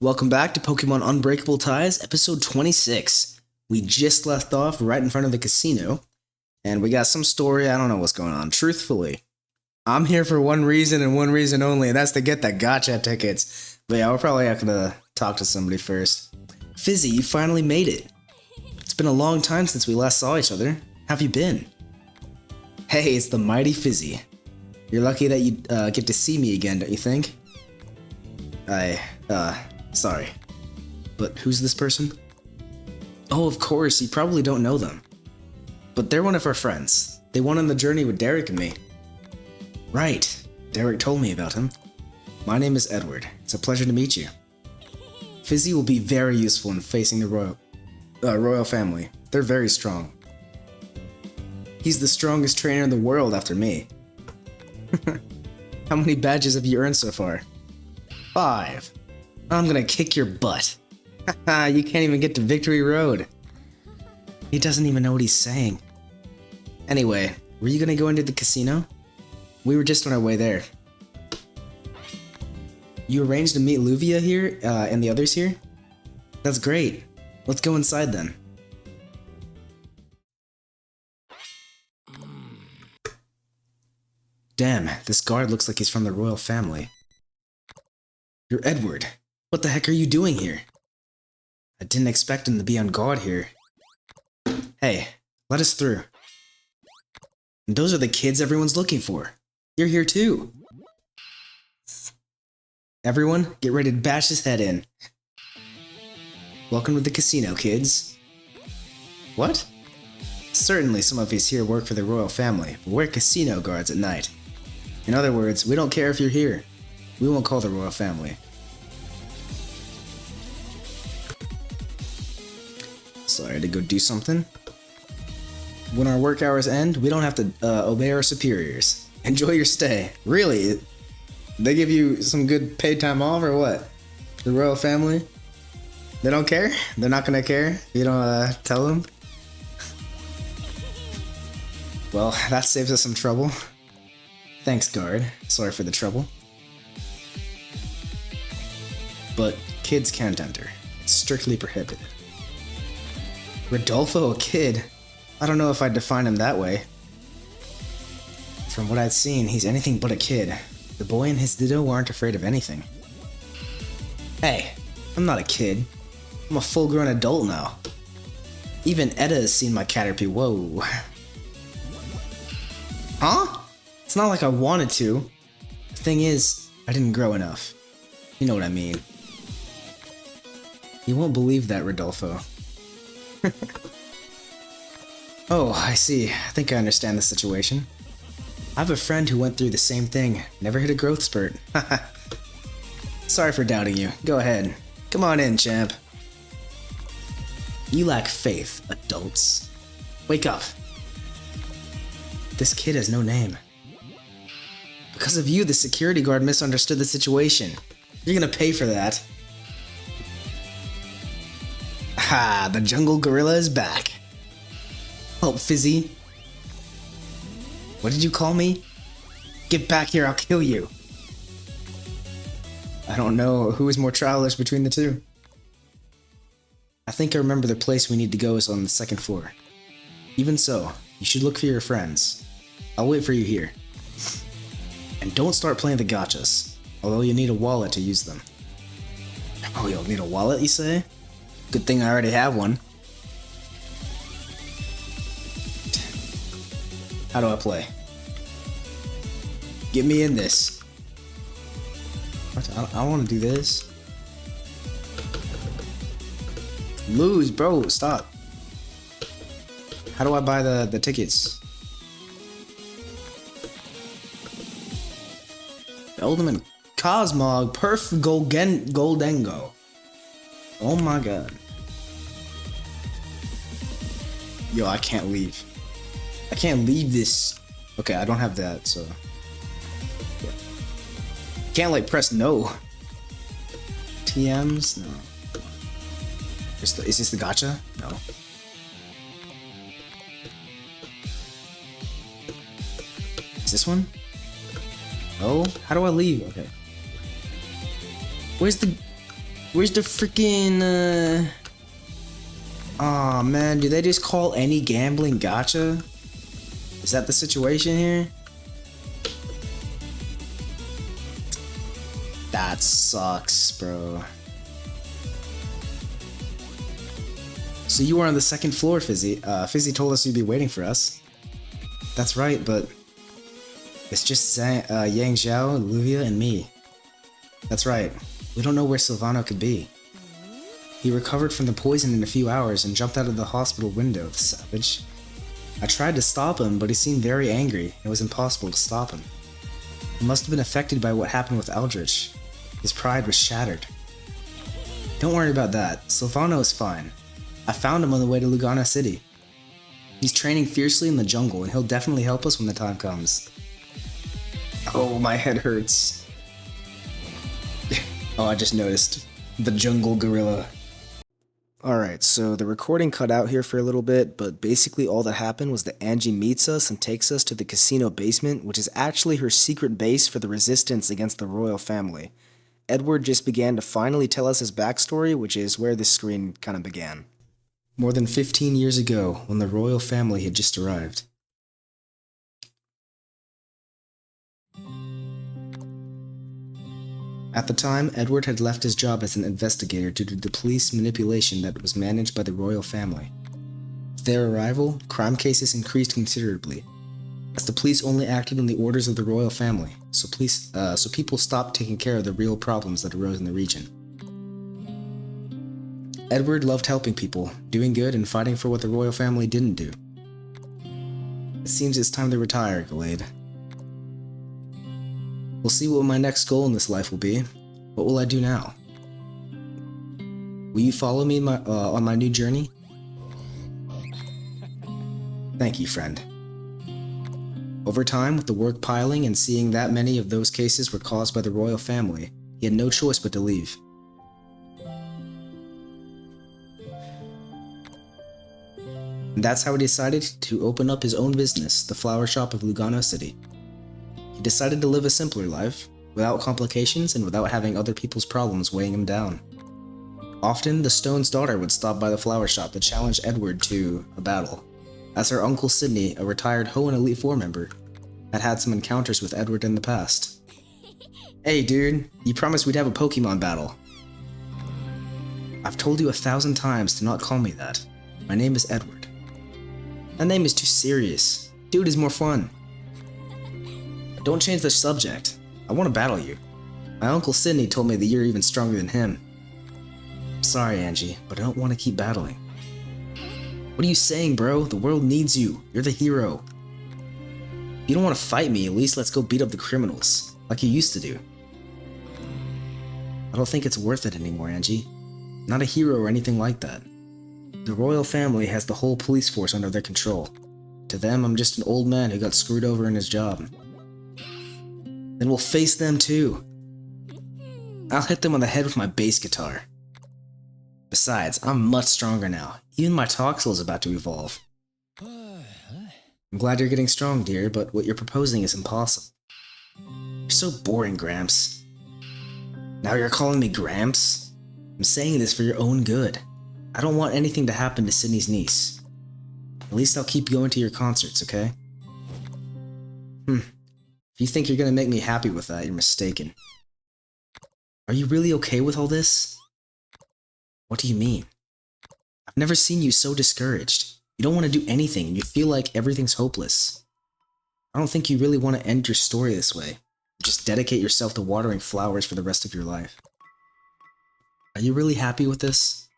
Welcome back to Pokemon Unbreakable Ties, episode 26. We just left off right in front of the casino, and we got some story. I don't know what's going on. Truthfully, I'm here for one reason and one reason only, and that's to get the gotcha tickets. But yeah, we're probably not gonna talk to somebody first. Fizzy, you finally made it. It's been a long time since we last saw each other. How have you been? Hey, it's the mighty Fizzy. You're lucky that you get to see me again, don't you think? Sorry. But who's this person? Oh, of course, you probably don't know them. But they're one of our friends. They went on the journey with Derek and me. Right, Derek told me about him. My name is Edward. It's a pleasure to meet you. Fizzy will be very useful in facing the royal family. They're very strong. He's the strongest trainer in the world after me. How many badges have you earned so far? 5. I'm gonna kick your butt. Haha, you can't even get to Victory Road. He doesn't even know what he's saying. Anyway, were you gonna go into the casino? We were just on our way there. You arranged to meet Luvia here, and the others here? That's great. Let's go inside then. Damn, this guard looks like he's from the royal family. You're Edward. What the heck are you doing here? I didn't expect him to be on guard here. Hey, let us through. And those are the kids everyone's looking for. You're here too. Everyone, get ready to bash his head in. Welcome to the casino, kids. What? Certainly some of us here work for the royal family, but we're casino guards at night. In other words, we don't care if you're here. We won't call the royal family. Sorry, I had to go do something. When our work hours end, we don't have to obey our superiors. Enjoy your stay. Really? They give you some good paid time off or what? The royal family? They don't care? They're not gonna care if you don't tell them? Well, that saves us some trouble. Thanks, guard. Sorry for the trouble. But kids can't enter. It's strictly prohibited. Rodolfo, a kid? I don't know if I'd define him that way. From what I'd seen, he's anything but a kid. The boy and his Ditto aren't afraid of anything. Hey, I'm not a kid. I'm a full-grown adult now. Even Edda has seen my Caterpie. Whoa. Huh? It's not like I wanted to. The thing is, I didn't grow enough. You know what I mean. You won't believe that, Rodolfo. Oh, I see. I think I understand the situation. I have a friend who went through the same thing. Never hit a growth spurt. Sorry for doubting you. Go ahead. Come on in, champ. You lack faith, adults. Wake up. This kid has no name. Because of you, the security guard misunderstood the situation. You're gonna pay for that. Ha! The jungle gorilla is back. Oh, Fizzy. What did you call me? Get back here, I'll kill you. I don't know who is more childish between the two. I think I remember the place we need to go is on the second floor. Even so, you should look for your friends. I'll wait for you here. And don't start playing the gotchas, although you need a wallet to use them. Oh, you'll need a wallet, you say? Good thing I already have one. How do I play? Get me in this. What? I don't want to do this. Lose, bro. Stop. How do I buy the tickets? Elderman Cosmog Perf Goldengo. Oh my god. Yo, I can't leave. I can't leave this. Okay, I don't have that, so. Yeah. Can't like press no. TMs? No. Is this the gotcha? No. Is this one? No? How do I leave? Okay. Where's the... Where's the freaking, Aw, man, do they just call any gambling gacha? Is that the situation here? That sucks, bro. So you were on the second floor, Fizzy. Fizzy told us you'd be waiting for us. That's right, but it's just Yang Zhao, Luvia, and me. That's right. We don't know where Silvano could be. He recovered from the poison in a few hours and jumped out of the hospital window, the savage. I tried to stop him, but he seemed very angry. It was impossible to stop him. He must have been affected by what happened with Eldritch. His pride was shattered. Don't worry about that. Silvano is fine. I found him on the way to Lugano City. He's training fiercely in the jungle, and he'll definitely help us when the time comes. Oh, my head hurts. Oh, I just noticed. The jungle gorilla. Alright, so the recording cut out here for a little bit, but basically all that happened was that Angie meets us and takes us to the casino basement, which is actually her secret base for the resistance against the royal family. Edward just began to finally tell us his backstory, which is where this screen kind of began. More than 15 years ago, when the royal family had just arrived. At the time, Edward had left his job as an investigator due to the police manipulation that was managed by the royal family. With their arrival, crime cases increased considerably, as the police only acted on the orders of the royal family, so people stopped taking care of the real problems that arose in the region. Edward loved helping people, doing good, and fighting for what the royal family didn't do. It seems it's time to retire, Gallade. We'll see what my next goal in this life will be. What will I do now? Will you follow me on my new journey? Thank you, friend. Over time, with the work piling and seeing that many of those cases were caused by the royal family, he had no choice but to leave. And that's how he decided to open up his own business, the flower shop of Lugano City. He decided to live a simpler life, without complications and without having other people's problems weighing him down. Often, the Stone's daughter would stop by the flower shop to challenge Edward to a battle, as her uncle Sidney, a retired Hoenn Elite Four member, had had some encounters with Edward in the past. Hey dude, you promised we'd have a Pokemon battle. I've told you 1,000 times to not call me that. My name is Edward. That name is too serious. Dude is more fun. Don't change the subject. I want to battle you. My uncle Sidney told me that you're even stronger than him. Sorry, Angie, but I don't want to keep battling. What are you saying, bro? The world needs you. You're the hero. If you don't want to fight me, at least let's go beat up the criminals, like you used to do. I don't think it's worth it anymore, Angie. Not a hero or anything like that. The royal family has the whole police force under their control. To them, I'm just an old man who got screwed over in his job. Then we'll face them too. I'll hit them on the head with my bass guitar. Besides, I'm much stronger now. Even my Toxel is about to evolve. I'm glad you're getting strong, dear, but what you're proposing is impossible. You're so boring, Gramps. Now you're calling me Gramps? I'm saying this for your own good. I don't want anything to happen to Sydney's niece. At least I'll keep going to your concerts, okay? If you think you're gonna make me happy with that, you're mistaken. Are you really okay with all this? What do you mean? I've never seen you so discouraged. You don't want to do anything and you feel like everything's hopeless. I don't think you really want to end your story this way. Just dedicate yourself to watering flowers for the rest of your life. Are you really happy with this?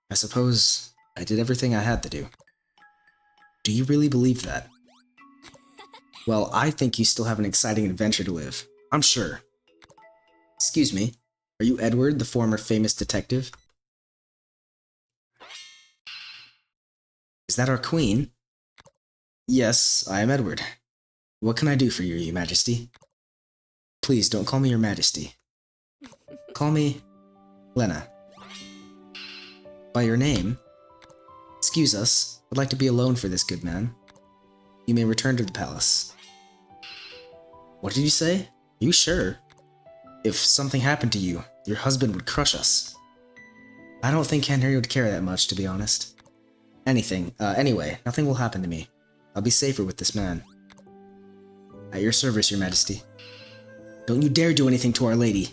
I suppose I did everything I had to do. Do you really believe that? Well, I think you still have an exciting adventure to live. I'm sure. Excuse me, are you Edward, the former famous detective? Is that our queen? Yes, I am Edward. What can I do for you, Your Majesty? Please don't call me Your Majesty. Call me Lena. By your name? Excuse us, I'd like to be alone for this, good man. You may return to the palace. What did you say? Are you sure? If something happened to you, Your husband would crush us. I don't think Henry would care that much, to be honest. Anyway, nothing will happen to me. I'll be safer with this man. At your service, Your Majesty. Don't you dare do anything to Our Lady.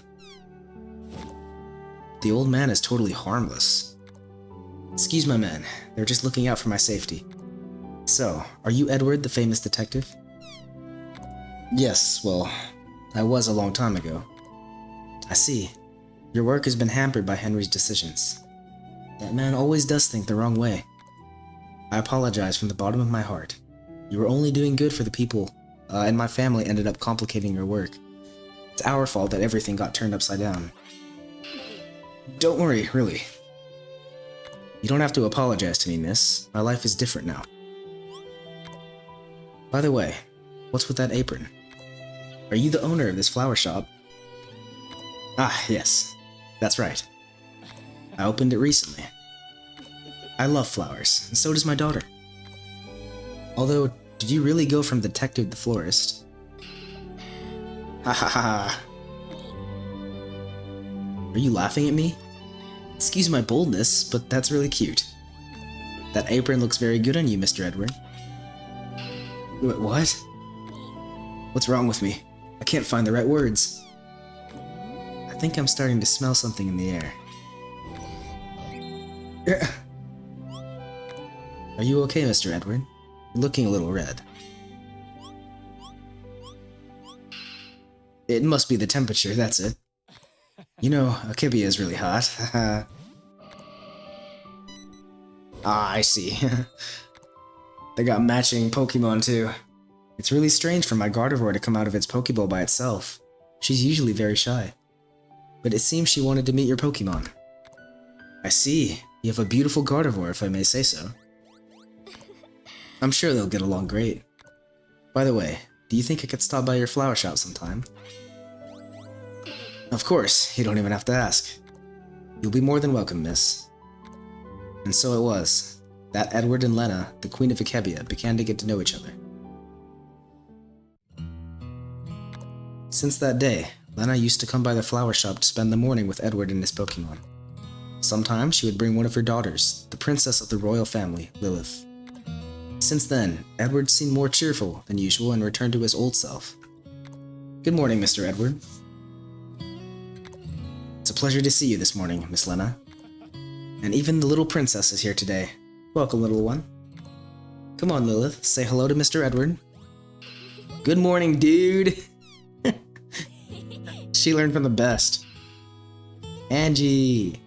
The old man is totally harmless. Excuse my men, they're just looking out for my safety. So, are you Edward, the famous detective? Yes, well, I was a long time ago. I see. Your work has been hampered by Henry's decisions. That man always does think the wrong way. I apologize from the bottom of my heart. You were only doing good for the people, and my family ended up complicating your work. It's our fault that everything got turned upside down. Don't worry, really. You don't have to apologize to me, miss. My life is different now. By the way, what's with that apron? Are you the owner of this flower shop? Ah, yes. That's right. I opened it recently. I love flowers, and so does my daughter. Although, did you really go from detective to florist? Ha ha ha. Are you laughing at me? Excuse my boldness, but that's really cute. That apron looks very good on you, Mr. Edward. What? What's wrong with me? I can't find the right words. I think I'm starting to smell something in the air. Are you okay, Mr. Edward? You're looking a little red. It must be the temperature, that's it. You know, Akebia is really hot. Ah, I see. They got matching Pokemon too. It's really strange for my Gardevoir to come out of its Pokeball by itself. She's usually very shy. But it seems she wanted to meet your Pokemon. I see. You have a beautiful Gardevoir, if I may say so. I'm sure they'll get along great. By the way, do you think I could stop by your flower shop sometime? Of course, you don't even have to ask. You'll be more than welcome, miss. And so it was, that Edward and Lena, the Queen of Akebia, began to get to know each other. Since that day, Lena used to come by the flower shop to spend the morning with Edward and his Pokemon. Sometimes she would bring one of her daughters, the princess of the royal family, Lilith. Since then, Edward seemed more cheerful than usual and returned to his old self. Good morning, Mr. Edward. It's a pleasure to see you this morning, Miss Lena. And even the little princess is here today. Welcome, little one. Come on, Lilith, say hello to Mr. Edward. Good morning, dude! She learned from the best. Angie!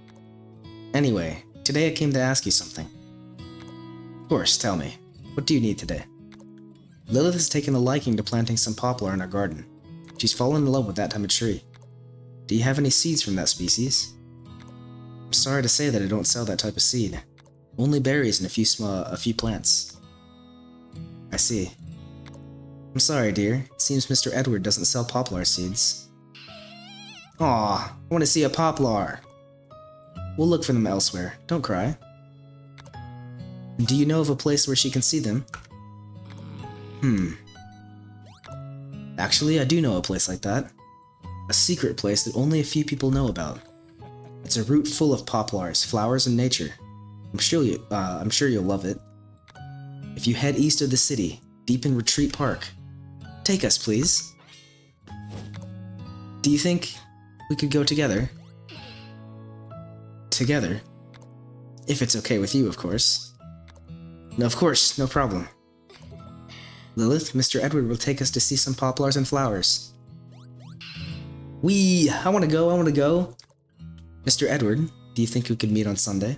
Anyway, today I came to ask you something. Of course, tell me. What do you need today? Lilith has taken a liking to planting some poplar in our garden. She's fallen in love with that type of tree. Do you have any seeds from that species? I'm sorry to say that I don't sell that type of seed. Only berries and a few plants. I see. I'm sorry, dear. It seems Mr. Edward doesn't sell poplar seeds. Aw, I want to see a poplar. We'll look for them elsewhere. Don't cry. Do you know of a place where she can see them? Actually, I do know a place like that. A secret place that only a few people know about. It's a route full of poplars, flowers, and nature. I'm sure you'll love it. If you head east of the city, deep in Retreat Park. Take us, please. Do you think we could go together? Together? If it's okay with you, of course. No, of course, no problem. Lilith, Mr. Edward will take us to see some poplars and flowers. Whee! I want to go. Mr. Edward, do you think we could meet on Sunday?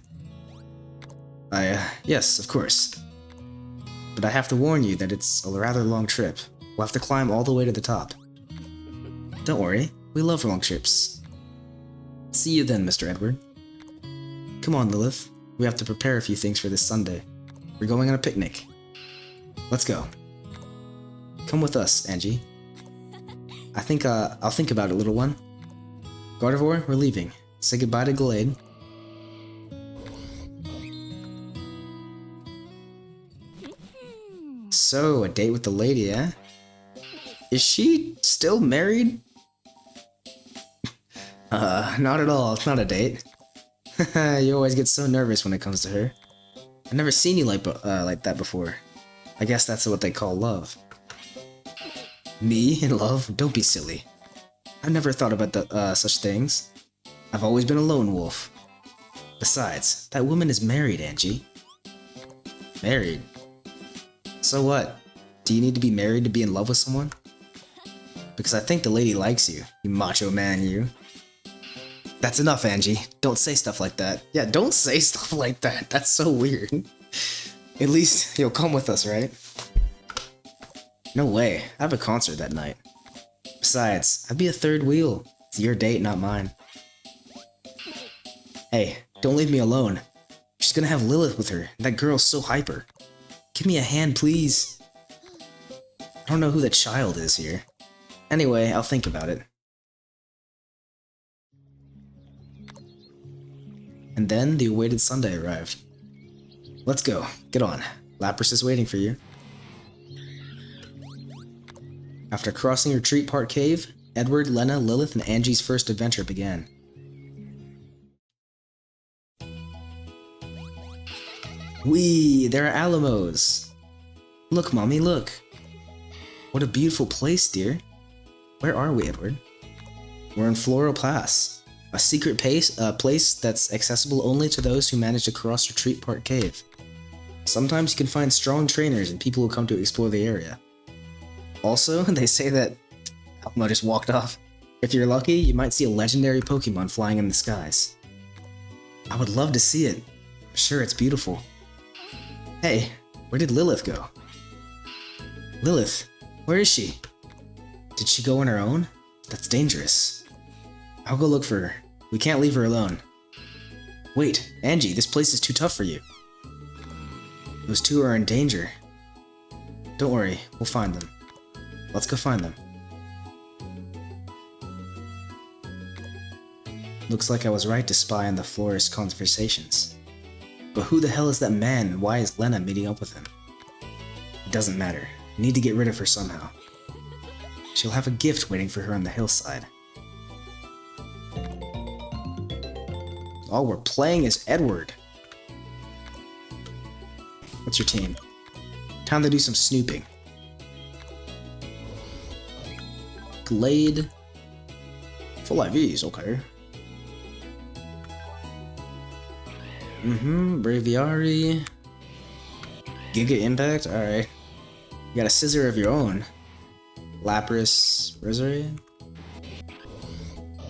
Yes, of course. But I have to warn you that it's a rather long trip. We'll have to climb all the way to the top. Don't worry, we love long trips. See you then, Mr. Edward. Come on, Lilith. We have to prepare a few things for this Sunday. We're going on a picnic. Let's go. Come with us, Angie. I think I'll think about it, little one. Gardevoir, we're leaving. Say goodbye to Glade. So, a date with the lady, eh? Is she still married? Not at all. It's not a date. You always get so nervous when it comes to her. I've never seen you like that before. I guess that's what they call love. Me in love? Don't be silly. I've never thought about such things. I've always been a lone wolf. Besides, that woman is married, Angie. Married? So what? Do you need to be married to be in love with someone? Because I think the lady likes you, you macho man, you. That's enough, Angie. Don't say stuff like that. Yeah, don't say stuff like that. That's so weird. At least you'll come with us, right? No way. I have a concert that night. Besides, I'd be a third wheel. It's your date, not mine. Hey, don't leave me alone. She's gonna have Lilith with her. That girl's so hyper. Give me a hand, please. I don't know who the child is here. Anyway, I'll think about it. And then the awaited Sunday arrived. Let's go. Get on. Lapras is waiting for you. After crossing Retreat Park Cave, Edward, Lena, Lilith, and Angie's first adventure began. Whee! There are Alamos! Look, Mommy, look! What a beautiful place, dear. Where are we, Edward? We're in Floral Pass, a secret place that's accessible only to those who manage to cross Retreat Park Cave. Sometimes you can find strong trainers and people who come to explore the area. Also, they say that Alamo just walked off. If you're lucky, you might see a legendary Pokemon flying in the skies. I would love to see it. I'm sure it's beautiful. Hey, where did Lilith go? Lilith, where is she? Did she go on her own? That's dangerous. I'll go look for her. We can't leave her alone. Wait, Angie, this place is too tough for you. Those two are in danger. Don't worry, we'll find them. Let's go find them. Looks like I was right to spy on the florist's conversations. But who the hell is that man and why is Lena meeting up with him? It doesn't matter. I need to get rid of her somehow. She'll have a gift waiting for her on the hillside. All we're playing is Edward. What's your team? Time to do some snooping. Glade. Full IVs, okay. Braviary. Giga Impact, alright. You got a scissor of your own. Lapras, Rosary.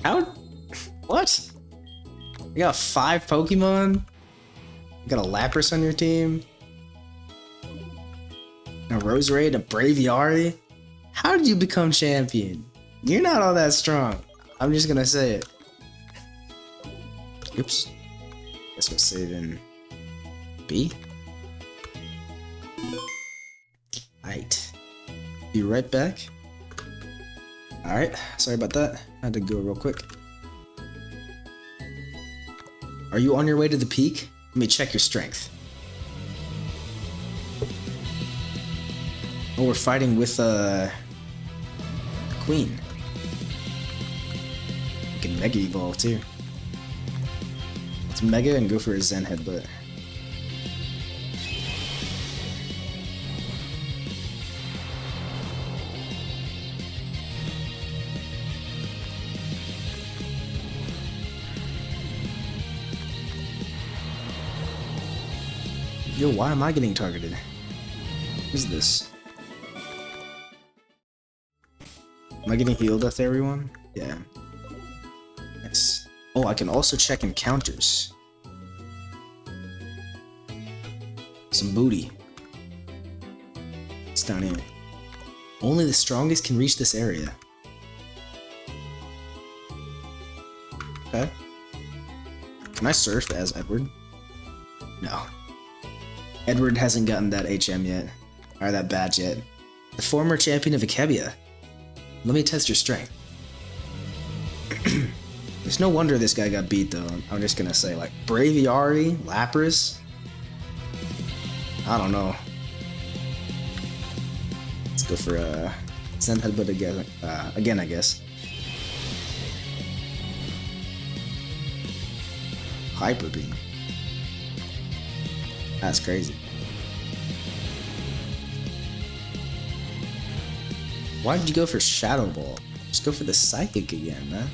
How? What? You got 5 Pokemon? You got a Lapras on your team? A Roserade, a Braviary? How did you become champion? You're not all that strong. I'm just gonna say it. Oops. Guess we'll save in B. Alright. Be right back. Alright, sorry about that. I had to go real quick. Are you on your way to the peak? Let me check your strength. Oh, we're fighting with Queen. You can Mega Evolve too. Let's Mega and go for a Zen Headbutt. Yo, why am I getting targeted? What is this? Am I getting healed after everyone? Yeah. Nice. Oh, I can also check encounters. Some booty. It's down here. Only the strongest can reach this area. Okay. Can I surf as Edward? No. Edward hasn't gotten that HM yet. Or that badge yet. The former champion of Akebia. Let me test your strength. There's no wonder this guy got beat though. I'm just gonna say, like, Braviary, Lapras. I don't know. Let's go for Zen Headbutt again, I guess. Hyper Beam. That's crazy. Why did you go for Shadow Ball? Just go for the Psychic again, man.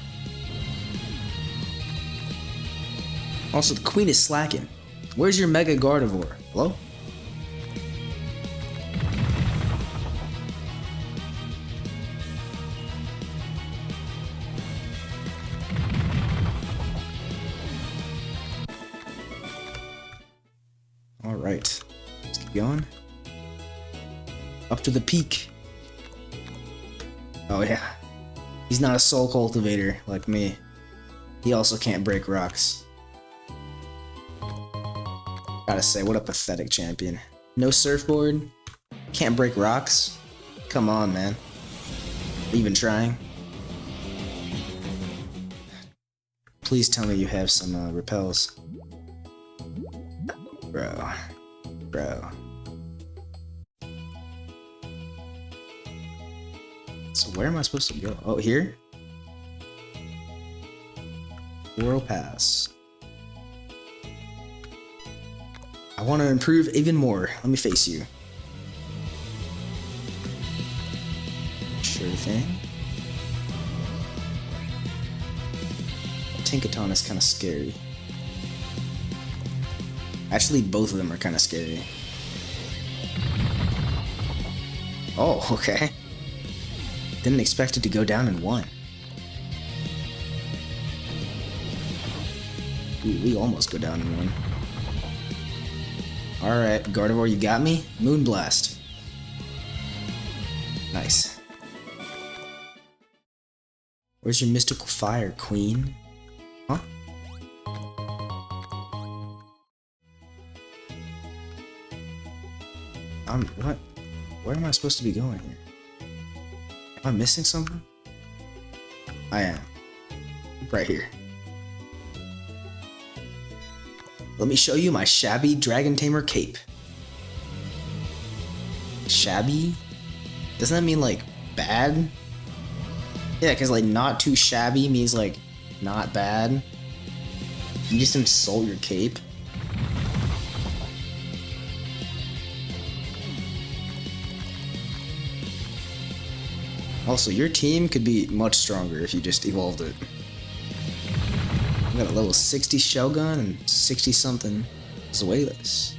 Also, the Queen is slacking. Where's your Mega Gardevoir? Hello? Alright. Let's keep going. Up to the peak. Oh yeah. He's not a soul cultivator like me. He also can't break rocks. Gotta say, what a pathetic champion. No surfboard? Can't break rocks? Come on, man. Are you even trying? Please tell me you have some repels. Bro. So where am I supposed to go? Oh, here? World Pass. I want to improve even more. Let me face you. Sure thing. Tinkaton is kind of scary. Actually, both of them are kind of scary. Oh, okay. Didn't expect it to go down in one. We almost go down in one. Alright, Gardevoir, you got me? Moonblast. Nice. Where's your mystical fire, Queen? Huh? What? Where am I supposed to be going here? Am I missing something? I am. Right here. Let me show you my shabby Dragon Tamer cape. Shabby? Doesn't that mean like bad? Yeah, because like not too shabby means like not bad. You just insult your cape. Also, your team could be much stronger if you just evolved it. I got a level 60 Shelgon and 60 something Zuelas.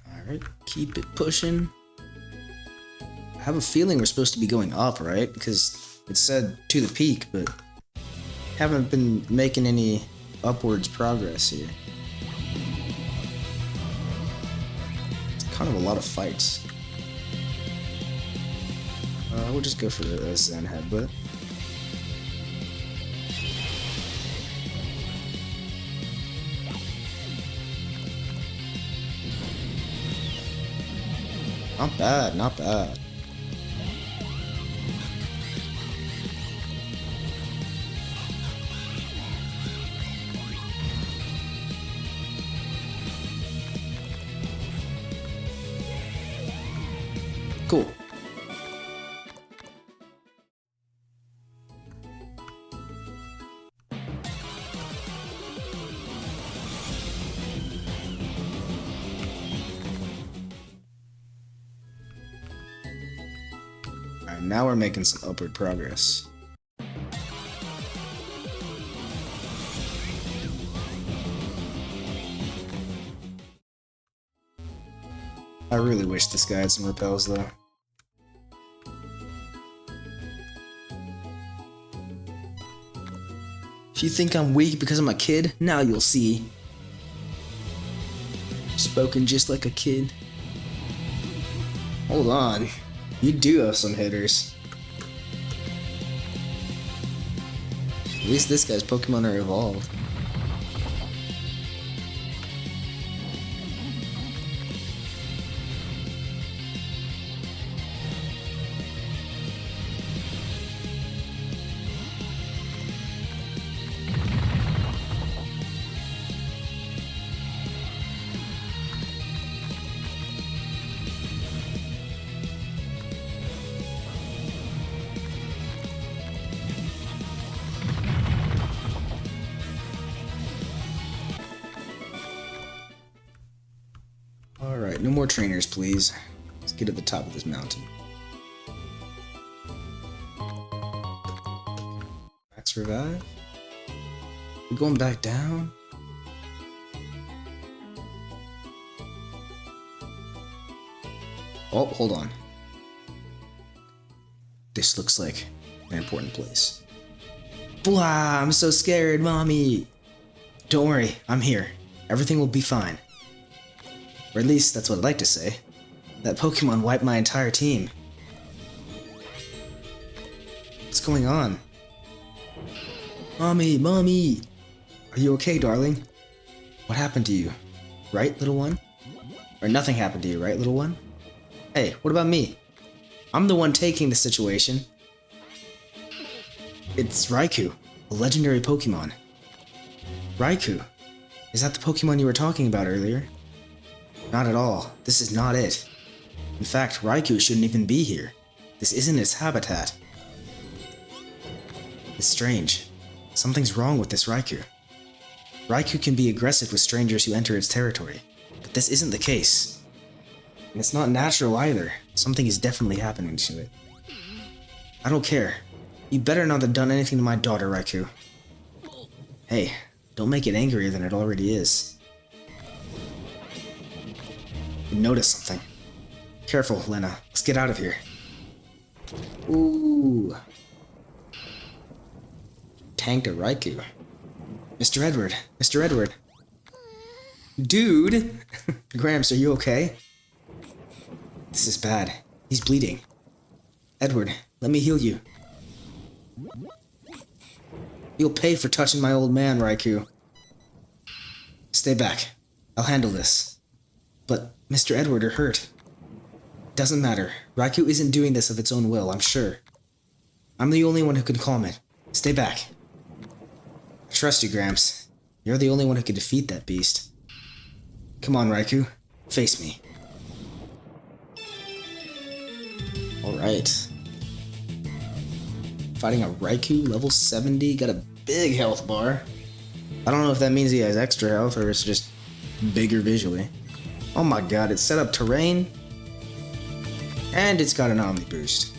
Alright, keep it pushing. I have a feeling we're supposed to be going up, right? Because it said to the peak, but haven't been making any upwards progress here. Kind of a lot of fights. We'll just go for the Zen Headbutt. Not bad, not bad. Cool. Alright, now we're making some upward progress. I really wish this guy had some repels though. If you think I'm weak because I'm a kid, now you'll see. Spoken just like a kid. Hold on. You do have some hitters. At least this guy's Pokemon are evolved. Alright, no more trainers, please. Let's get to the top of this mountain. Max revive? We're going back down? Oh, hold on. This looks like an important place. Blah, I'm so scared, Mommy! Don't worry, I'm here. Everything will be fine. Or at least, that's what I'd like to say. That Pokemon wiped my entire team. What's going on? Mommy, Mommy! Are you okay, darling? What happened to you? Right, little one? Or nothing happened to you, right, little one? Hey, what about me? I'm the one taking the situation. It's Raikou, a legendary Pokemon. Raikou? Is that the Pokemon you were talking about earlier? Not at all. This is not it. In fact, Raikou shouldn't even be here. This isn't its habitat. It's strange. Something's wrong with this Raikou. Raikou can be aggressive with strangers who enter its territory, but this isn't the case. And it's not natural either. Something is definitely happening to it. I don't care. You better not have done anything to my daughter, Raikou. Hey, don't make it angrier than it already is. You noticed something. Careful, Lena. Let's get out of here. Ooh. Tanked a Raikou. Mr. Edward. Mr. Edward. Dude! Gramps, are you okay? This is bad. He's bleeding. Edward, let me heal you. You'll pay for touching my old man, Raikou. Stay back. I'll handle this. But Mr. Edward are hurt. Doesn't matter. Raikou isn't doing this of its own will, I'm sure. I'm the only one who can calm it. Stay back. I trust you, Gramps. You're the only one who can defeat that beast. Come on, Raikou. Face me. Alright. Fighting a Raikou, level 70, got a big health bar. I don't know if that means he has extra health or it's just bigger visually. Oh my god, it's set up terrain. And it's got an Omni Boost.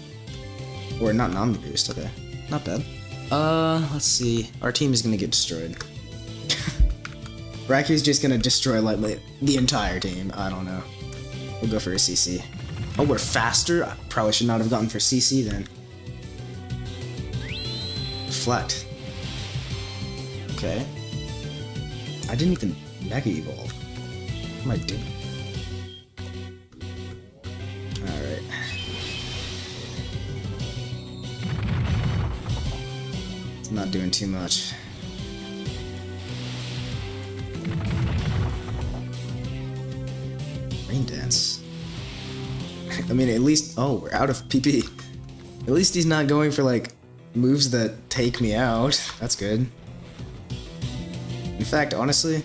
Or not an Omni Boost, okay. Not bad. Let's see. Our team is gonna get destroyed. Raikou's just gonna destroy like the entire team. I don't know. We'll go for a CC. Oh, we're faster? I probably should not have gotten for CC then. Reflect. Okay. I didn't even Mega Evolve. What am I doing? Alright. It's not doing too much. Rain Dance. I mean, at least... Oh, we're out of PP. At least he's not going for, like, moves that take me out. That's good. In fact, honestly...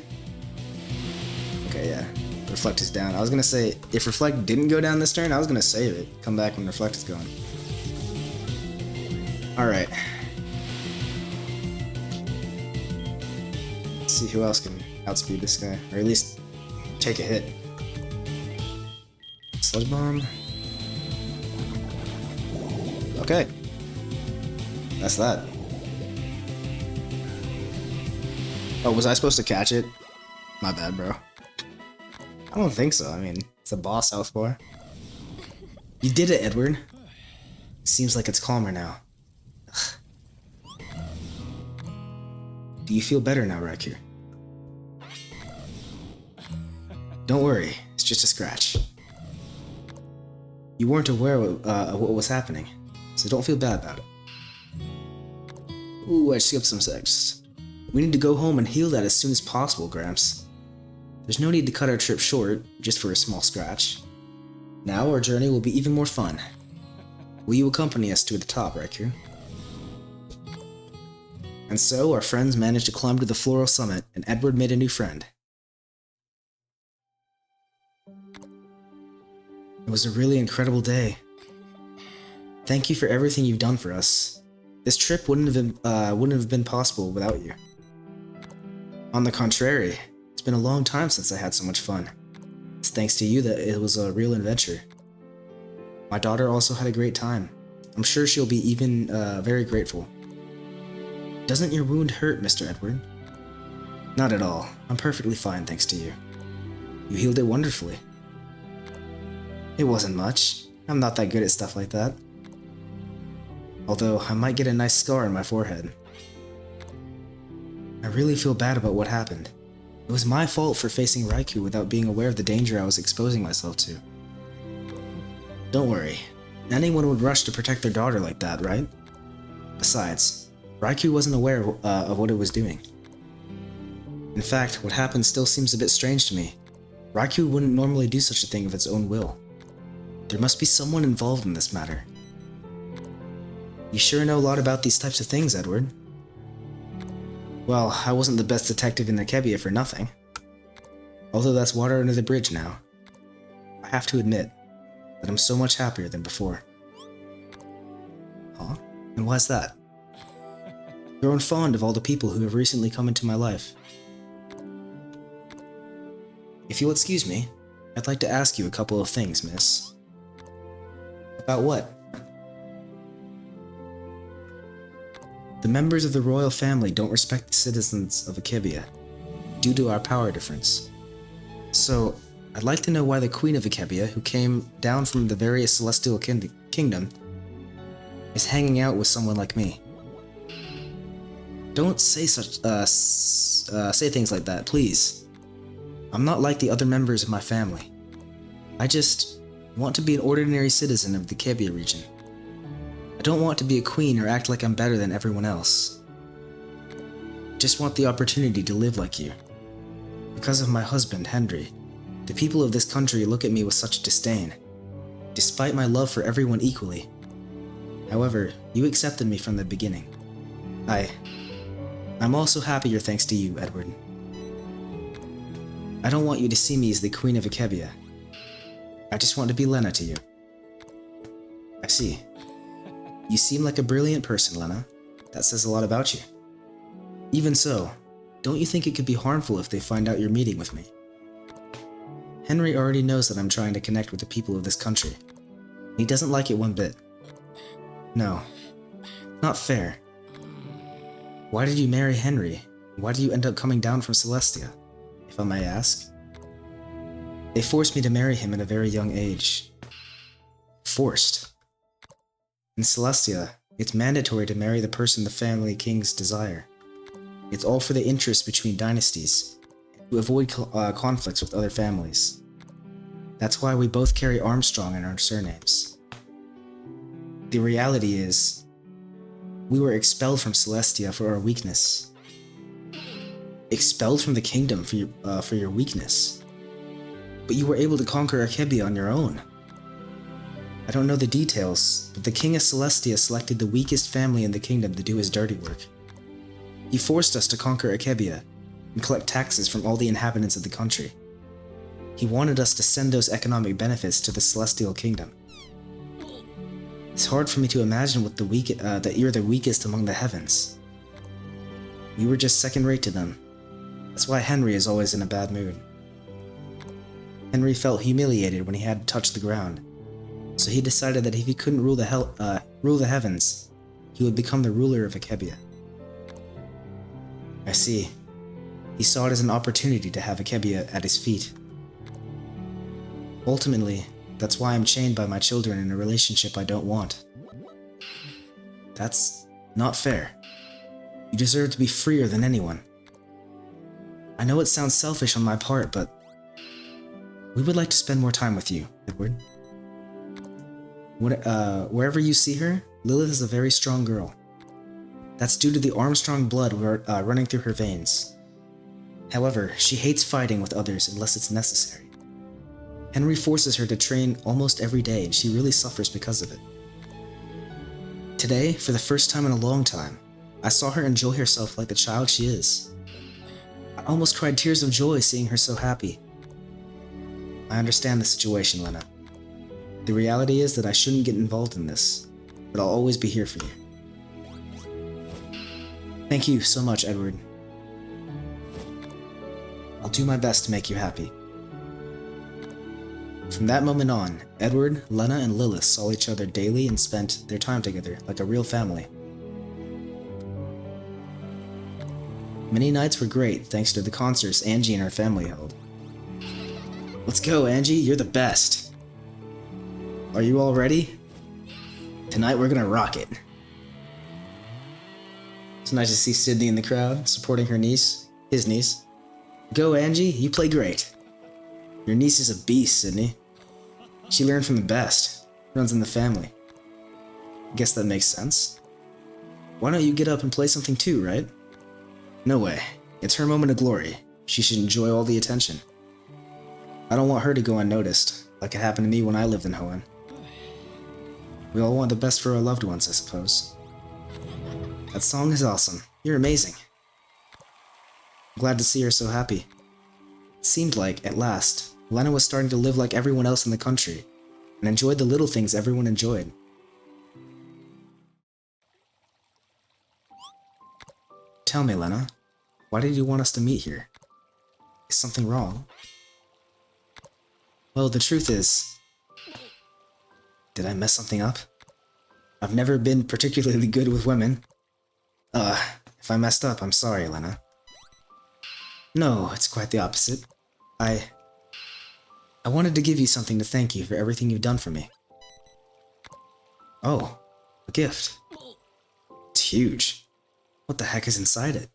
Okay, yeah. Reflect is down. I was gonna say, if Reflect didn't go down this turn, I was gonna save it. Come back when Reflect is gone. Alright. Let's see who else can outspeed this guy. Or at least take a hit. Sludge Bomb. Okay. That's that. Oh, was I supposed to catch it? My bad, bro. I don't think so. I mean, it's a boss health bar. You did it, Edward. Seems like it's calmer now. Ugh. Do you feel better now, Raikou? Don't worry, it's just a scratch. You weren't aware of what was happening, so don't feel bad about it. Ooh, I skipped some sex. We need to go home and heal that as soon as possible, Gramps. There's no need to cut our trip short, just for a small scratch. Now our journey will be even more fun. Will you accompany us to the top, Raikou? And so, our friends managed to climb to the floral summit, and Edward made a new friend. It was a really incredible day. Thank you for everything you've done for us. This trip wouldn't have been possible without you. On the contrary, it's been a long time since I had so much fun. It's thanks to you that it was a real adventure. My daughter also had a great time. I'm sure she'll be even very grateful. Doesn't your wound hurt, Mr. Edward? Not at all. I'm perfectly fine thanks to you. You healed it wonderfully. It wasn't much. I'm not that good at stuff like that. Although I might get a nice scar on my forehead. I really feel bad about what happened. It was my fault for facing Raikou without being aware of the danger I was exposing myself to. Don't worry. Anyone would rush to protect their daughter like that, right? Besides, Raikou wasn't aware of what it was doing. In fact, what happened still seems a bit strange to me. Raikou wouldn't normally do such a thing of its own will. There must be someone involved in this matter. You sure know a lot about these types of things, Edward. Well, I wasn't the best detective in Akebia for nothing. Although that's water under the bridge now. I have to admit that I'm so much happier than before. Huh? And why's that? I've grown fond of all the people who have recently come into my life. If you'll excuse me, I'd like to ask you a couple of things, miss. About what? The members of the royal family don't respect the citizens of Akebia, due to our power difference. So, I'd like to know why the Queen of Akebia, who came down from the various celestial kingdom, is hanging out with someone like me. Don't say say things like that, please. I'm not like the other members of my family. I just want to be an ordinary citizen of the Akebia region. I don't want to be a queen or act like I'm better than everyone else. I just want the opportunity to live like you. Because of my husband, Henry, the people of this country look at me with such disdain, despite my love for everyone equally. However, you accepted me from the beginning. I'm also happier thanks to you, Edward. I don't want you to see me as the Queen of Akebia. I just want to be Lena to you. I see. You seem like a brilliant person, Lena. That says a lot about you. Even so, don't you think it could be harmful if they find out you're meeting with me? Henry already knows that I'm trying to connect with the people of this country. He doesn't like it one bit. No. Not fair. Why did you marry Henry? Why did you end up coming down from Celestia, if I may ask? They forced me to marry him at a very young age. Forced. In Celestia, it's mandatory to marry the person the family kings desire. It's all for the interest between dynasties, to avoid conflicts with other families. That's why we both carry Armstrong in our surnames. The reality is, we were expelled from Celestia for our weakness. Expelled from the kingdom for your weakness. But you were able to conquer Akebia on your own. I don't know the details, but the King of Celestia selected the weakest family in the kingdom to do his dirty work. He forced us to conquer Akebia and collect taxes from all the inhabitants of the country. He wanted us to send those economic benefits to the Celestial Kingdom. It's hard for me to imagine that you're the weakest among the heavens. We were just second-rate to them. That's why Henry is always in a bad mood. Henry felt humiliated when he had to touch the ground, so he decided that if he couldn't rule the heavens, he would become the ruler of Akebia. I see. He saw it as an opportunity to have Akebia at his feet. Ultimately, that's why I'm chained by my children in a relationship I don't want. That's not fair. You deserve to be freer than anyone. I know it sounds selfish on my part, but we would like to spend more time with you, Edward. Wherever you see her, Lilith is a very strong girl. That's due to the Armstrong blood running through her veins. However, she hates fighting with others unless it's necessary. Henry forces her to train almost every day, and she really suffers because of it. Today, for the first time in a long time, I saw her enjoy herself like the child she is. I almost cried tears of joy seeing her so happy. I understand the situation, Lena. The reality is that I shouldn't get involved in this, but I'll always be here for you. Thank you so much, Edward. I'll do my best to make you happy. From that moment on, Edward, Lena, and Lilith saw each other daily and spent their time together like a real family. Many nights were great thanks to the concerts Angie and her family held. Let's go, Angie, you're the best. Are you all ready? Tonight we're gonna rock it. It's nice to see Sydney in the crowd, supporting his niece. Go, Angie, you play great. Your niece is a beast, Sydney. She learned from the best. Runs in the family. Guess that makes sense. Why don't you get up and play something too, right? No way. It's her moment of glory. She should enjoy all the attention. I don't want her to go unnoticed, like it happened to me when I lived in Hoenn. We all want the best for our loved ones, I suppose. That song is awesome. You're amazing. I'm glad to see her so happy. It seemed like, at last, Lena was starting to live like everyone else in the country, and enjoyed the little things everyone enjoyed. Tell me, Lena, why did you want us to meet here? Is something wrong? Well, the truth is... Did I mess something up? I've never been particularly good with women. If I messed up, I'm sorry, Lena. No, it's quite the opposite. I wanted to give you something to thank you for everything you've done for me. Oh, a gift. It's huge. What the heck is inside it?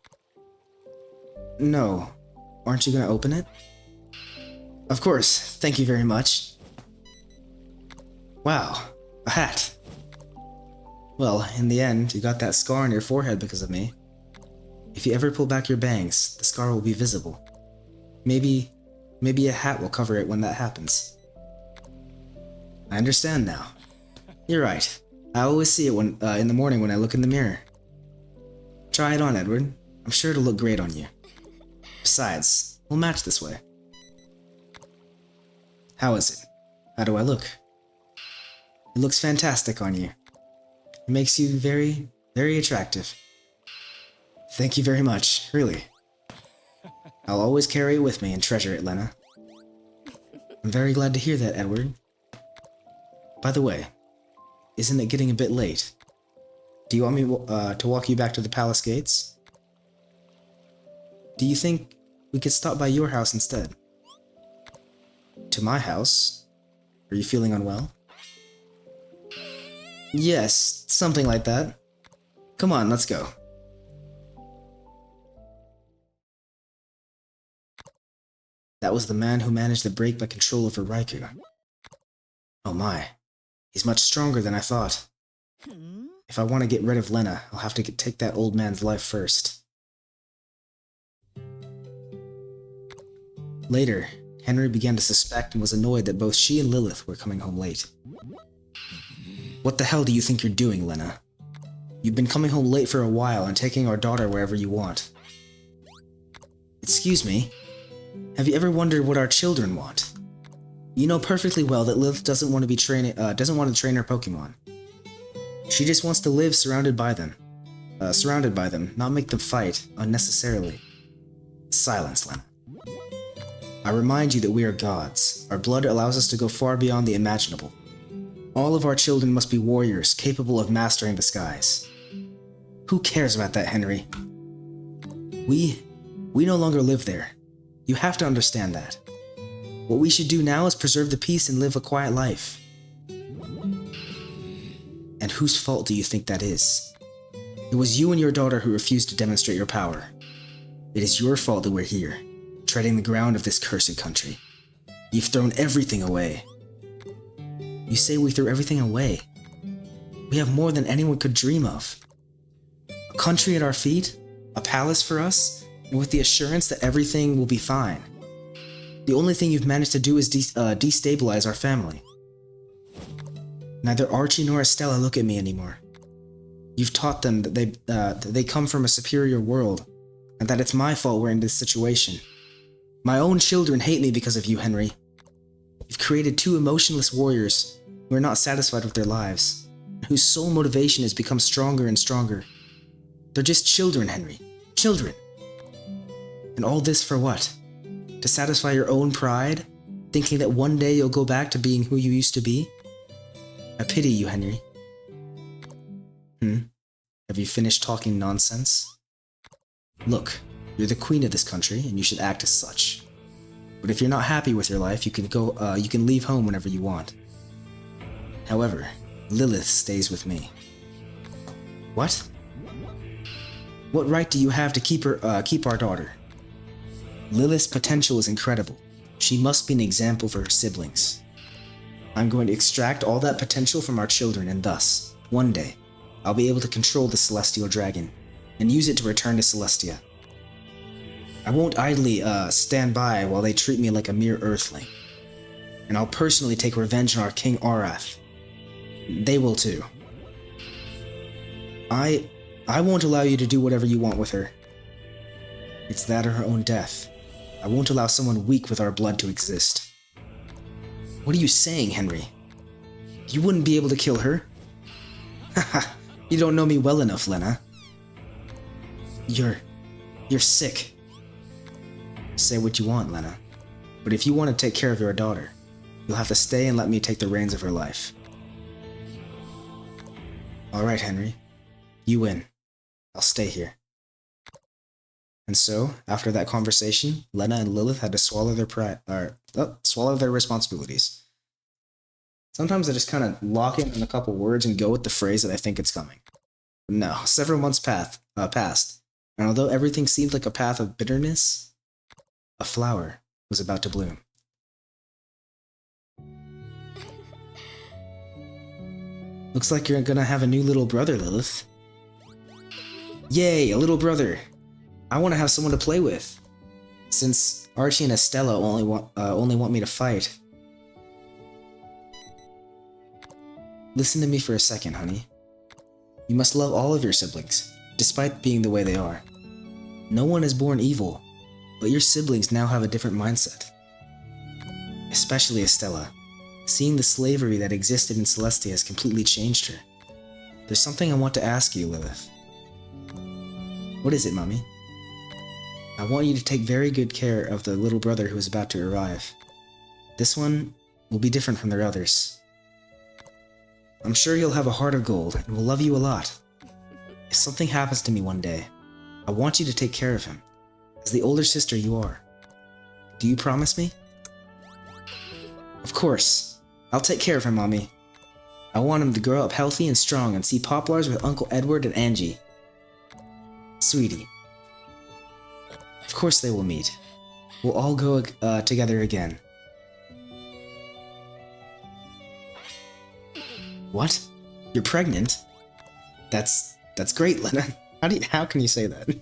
No. Aren't you gonna open it? Of course, thank you very much. Wow, a hat. Well, in the end, you got that scar on your forehead because of me. If you ever pull back your bangs, the scar will be visible. Maybe a hat will cover it when that happens. I understand now. You're right. I always see it when in the morning when I look in the mirror. Try it on, Edward. I'm sure it'll look great on you. Besides, we'll match this way. How is it? How do I look? It looks fantastic on you. It makes you very, very attractive. Thank you very much, really. I'll always carry it with me and treasure it, Lena. I'm very glad to hear that, Edward. By the way, isn't it getting a bit late? Do you want me to walk you back to the palace gates? Do you think we could stop by your house instead? To my house? Are you feeling unwell? Yes, something like that. Come on, let's go. That was the man who managed to break my control over Raikou. Oh my, he's much stronger than I thought. If I want to get rid of Lena, I'll have to take that old man's life first. Later, Henry began to suspect and was annoyed that both she and Lilith were coming home late. What the hell do you think you're doing, Lena? You've been coming home late for a while and taking our daughter wherever you want. Excuse me? Have you ever wondered what our children want? You know perfectly well that Lilith doesn't want to train her Pokemon. She just wants to live surrounded by them, not make them fight unnecessarily. Silence, Lena. I remind you that we are gods. Our blood allows us to go far beyond the imaginable. All of our children must be warriors, capable of mastering the skies. Who cares about that, Henry? We no longer live there. You have to understand that. What we should do now is preserve the peace and live a quiet life. And whose fault do you think that is? It was you and your daughter who refused to demonstrate your power. It is your fault that we're here, treading the ground of this cursed country. You've thrown everything away. You say we threw everything away. We have more than anyone could dream of. A country at our feet, a palace for us, and with the assurance that everything will be fine. The only thing you've managed to do is destabilize our family. Neither Archie nor Estella look at me anymore. You've taught them that they come from a superior world, and that it's my fault we're in this situation. My own children hate me because of you, Henry. You've created two emotionless warriors who are not satisfied with their lives, and whose sole motivation has become stronger and stronger. They're just children, Henry. Children. And all this for what? To satisfy your own pride? Thinking that one day you'll go back to being who you used to be? I pity you, Henry. Have you finished talking nonsense? Look, you're the queen of this country, and you should act as such. But if you're not happy with your life, you can leave home whenever you want. However, Lilith stays with me. What? What right do you have to keep our daughter? Lilith's potential is incredible. She must be an example for her siblings. I'm going to extract all that potential from our children, and thus, one day, I'll be able to control the Celestial Dragon, and use it to return to Celestia. I won't idly stand by while they treat me like a mere earthling. And I'll personally take revenge on our King Arath. They will too. I won't allow you to do whatever you want with her. It's that or her own death. I won't allow someone weak with our blood to exist. What are you saying, Henry? You wouldn't be able to kill her? Haha, you don't know me well enough, Lena. You're sick. Say what you want, Lena. But if you want to take care of your daughter, you'll have to stay and let me take the reins of her life. Alright, Henry. You win. I'll stay here. And so, after that conversation, Lena and Lilith had to swallow their responsibilities. Sometimes I just kind of lock in a couple words and go with the phrase that I think it's coming. No, several months passed, and although everything seemed like a path of bitterness, a flower was about to bloom. Looks like you're gonna have a new little brother, Lilith. Yay, a little brother! I want to have someone to play with. Since Archie and Estella only want me to fight. Listen to me for a second, honey. You must love all of your siblings, despite being the way they are. No one is born evil, but your siblings now have a different mindset. Especially Estella. Seeing the slavery that existed in Celestia has completely changed her. There's something I want to ask you, Lilith. What is it, Mommy? I want you to take very good care of the little brother who is about to arrive. This one will be different from their others. I'm sure he'll have a heart of gold and will love you a lot. If something happens to me one day, I want you to take care of him, as the older sister you are. Do you promise me? Of course. I'll take care of him, Mommy. I want him to grow up healthy and strong and see Poplars with Uncle Edward and Angie. Sweetie. Of course they will meet. We'll all go together again. What? You're pregnant? That's great, Lena. How can you say that?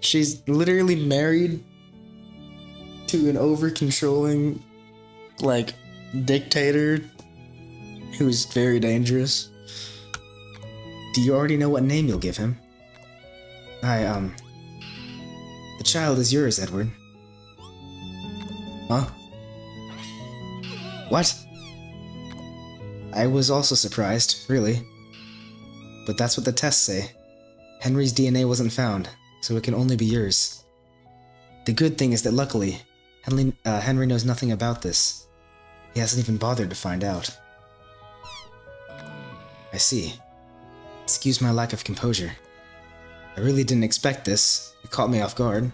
She's literally married to an over-controlling, dictator who's very dangerous. Do you already know what name you'll give him? The child is yours, Edward. Huh? What? I was also surprised, really. But that's what the tests say. Henry's DNA wasn't found, so it can only be yours. The good thing is that luckily, Henry knows nothing about this. He hasn't even bothered to find out. I see. Excuse my lack of composure. I really didn't expect this. It caught me off guard.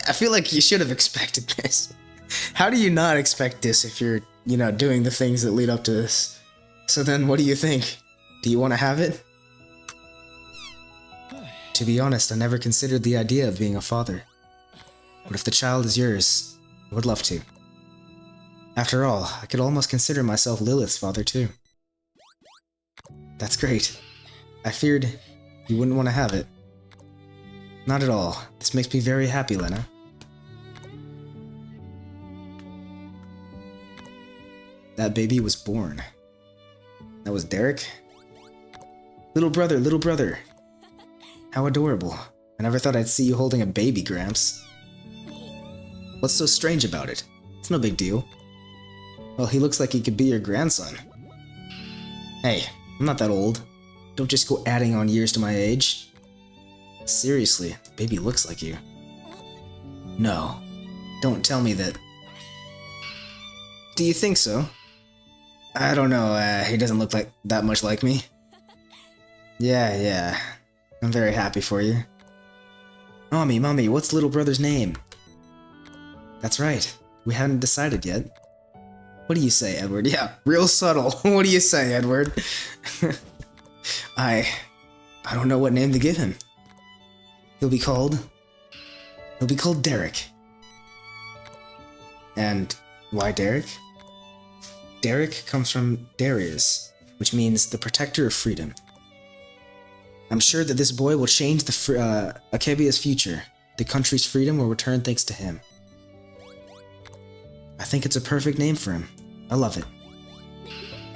I feel like you should have expected this. How do you not expect this if you're, doing the things that lead up to this? So then, what do you think? Do you want to have it? To be honest, I never considered the idea of being a father. But if the child is yours, I would love to. After all, I could almost consider myself Lilith's father too. That's great. I feared you wouldn't want to have it. Not at all. This makes me very happy, Lena. That baby was born. That was Derek? Little brother, little brother. How adorable. I never thought I'd see you holding a baby, Gramps. What's so strange about it? It's no big deal. Well, he looks like he could be your grandson. Hey, I'm not that old. Don't just go adding on years to my age. Seriously, the baby looks like you. No, don't tell me that Do you think so? I don't know, he doesn't look like that much like me. Yeah. I'm very happy for you. Mommy, what's little brother's name? That's right, we haven't decided yet. What do you say, Edward? Yeah, real subtle. What do you say, Edward? I don't know what name to give him. He'll be called Derek. And why Derek? Derek comes from Darius, which means the protector of freedom. I'm sure that this boy will change the Akebia's future. The country's freedom will return thanks to him. I think it's a perfect name for him. I love it.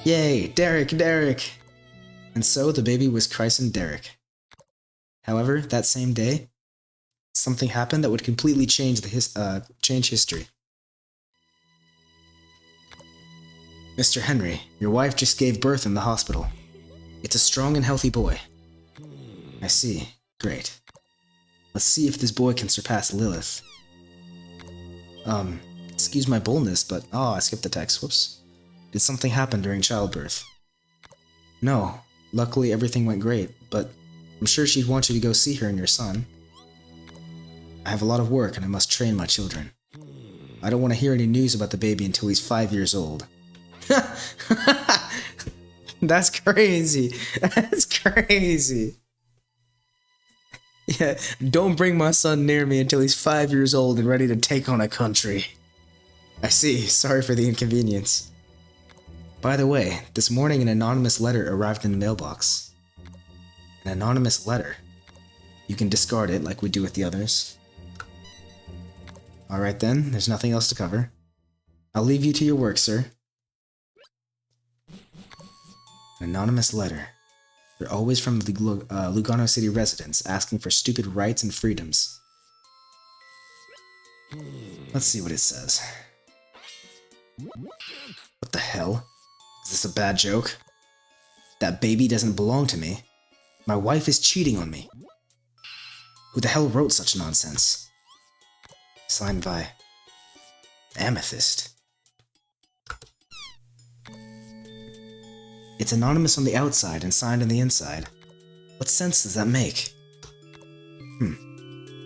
Yay, Derek! And so the baby was christened Derek. However, that same day, something happened that would completely change change history. Mr. Henry, your wife just gave birth in the hospital. It's a strong and healthy boy. I see. Great. Let's see if this boy can surpass Lilith. Excuse my boldness, but I skipped the text. Whoops. Did something happen during childbirth? No. Luckily, everything went great, but I'm sure she'd want you to go see her and your son. I have a lot of work and I must train my children. I don't want to hear any news about the baby until he's 5 years old. That's crazy. That's crazy. Yeah, don't bring my son near me until he's 5 years old and ready to take on a country. I see. Sorry for the inconvenience. By the way, this morning an anonymous letter arrived in the mailbox. An anonymous letter. You can discard it like we do with the others. Alright then, there's nothing else to cover. I'll leave you to your work, sir. An anonymous letter. They're always from the Lugano City residents, asking for stupid rights and freedoms. Let's see what it says. What the hell? Is this a bad joke? That baby doesn't belong to me. My wife is cheating on me. Who the hell wrote such nonsense? Signed by Amethyst. It's anonymous on the outside and signed on the inside. What sense does that make?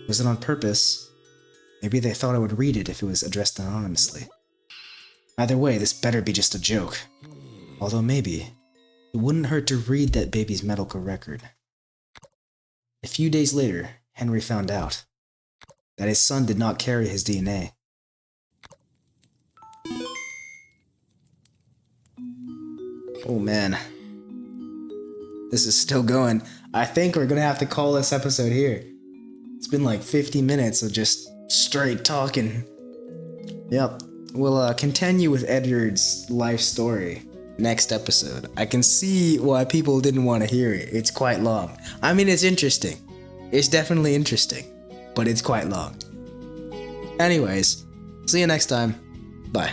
Was it on purpose? Maybe they thought I would read it if it was addressed anonymously. Either way, this better be just a joke. Although maybe, it wouldn't hurt to read that baby's medical record. A few days later, Henry found out that his son did not carry his DNA. Oh man. This is still going. I think we're gonna have to call this episode here. It's been like 50 minutes of just straight talking. Yep. We'll continue with Edward's life story next episode. I can see why people didn't want to hear it. It's quite long. I mean, it's interesting. It's definitely interesting, but it's quite long. Anyways, see you next time. Bye.